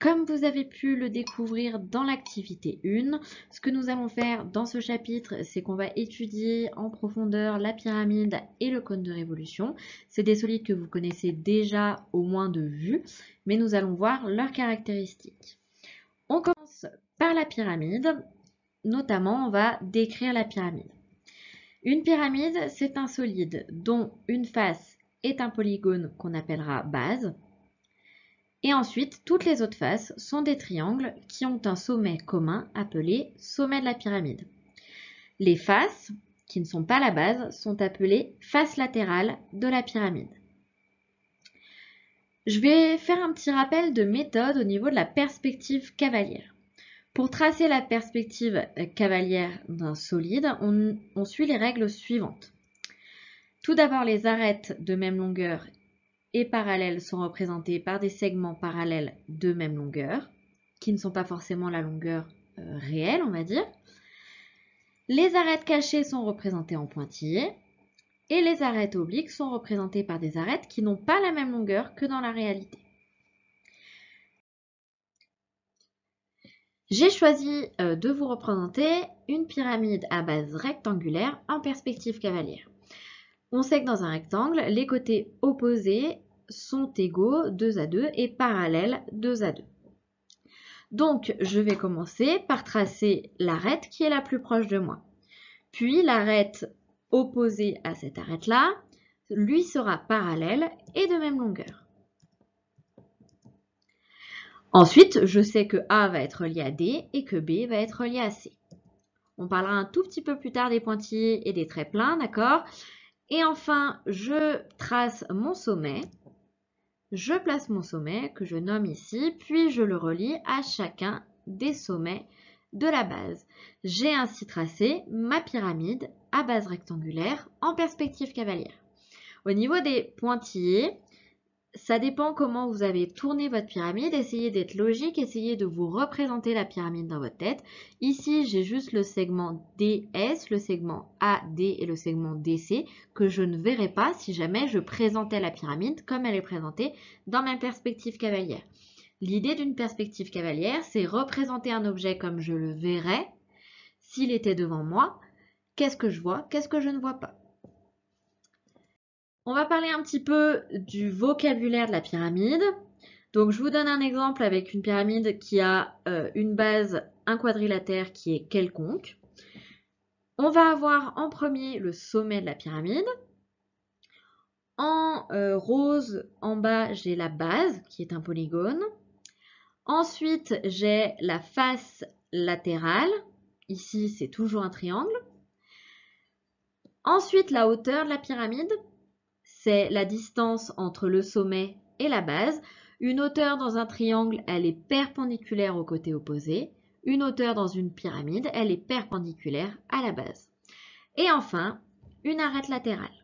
Comme vous avez pu le découvrir dans l'activité 1, ce que nous allons faire dans ce chapitre, c'est qu'on va étudier en profondeur la pyramide et le cône de révolution. C'est des solides que vous connaissez déjà au moins de vue, mais nous allons voir leurs caractéristiques. On commence par la pyramide, notamment on va décrire la pyramide. Une pyramide, c'est un solide dont une face est un polygone qu'on appellera base. Et ensuite, toutes les autres faces sont des triangles qui ont un sommet commun appelé sommet de la pyramide. Les faces, qui ne sont pas la base, sont appelées faces latérales de la pyramide. Je vais faire un petit rappel de méthode au niveau de la perspective cavalière. Pour tracer la perspective cavalière d'un solide, on suit les règles suivantes. Tout d'abord, les arêtes de même longueur et parallèles sont représentés par des segments parallèles de même longueur, qui ne sont pas forcément la longueur réelle, on va dire. Les arêtes cachées sont représentées en pointillés, et les arêtes obliques sont représentées par des arêtes qui n'ont pas la même longueur que dans la réalité. J'ai choisi de vous représenter une pyramide à base rectangulaire en perspective cavalière. On sait que dans un rectangle, les côtés opposés sont égaux 2 à 2 et parallèles 2 à 2. Donc, je vais commencer par tracer l'arête qui est la plus proche de moi. Puis, l'arête opposée à cette arête-là, lui sera parallèle et de même longueur. Ensuite, je sais que A va être relié à D et que B va être relié à C. On parlera un tout petit peu plus tard des pointillés et des traits pleins, d'accord ? Et enfin, je trace mon sommet. Je place mon sommet que je nomme ici, puis je le relie à chacun des sommets de la base. J'ai ainsi tracé ma pyramide à base rectangulaire en perspective cavalière. Au niveau des pointillés, ça dépend comment vous avez tourné votre pyramide. Essayez d'être logique, essayez de vous représenter la pyramide dans votre tête. Ici, j'ai juste le segment DS, le segment AD et le segment DC que je ne verrai pas si jamais je présentais la pyramide comme elle est présentée dans ma perspective cavalière. L'idée d'une perspective cavalière, c'est représenter un objet comme je le verrais s'il était devant moi. Qu'est-ce que je vois? Qu'est-ce que je ne vois pas? On va parler un petit peu du vocabulaire de la pyramide. Donc, je vous donne un exemple avec une pyramide qui a une base, un quadrilatère qui est quelconque. On va avoir en premier le sommet de la pyramide. En rose, en bas, j'ai la base qui est un polygone. Ensuite, j'ai la face latérale. Ici, c'est toujours un triangle. Ensuite, la hauteur de la pyramide. C'est la distance entre le sommet et la base. Une hauteur dans un triangle, elle est perpendiculaire au côté opposé. Une hauteur dans une pyramide, elle est perpendiculaire à la base. Et enfin, une arête latérale.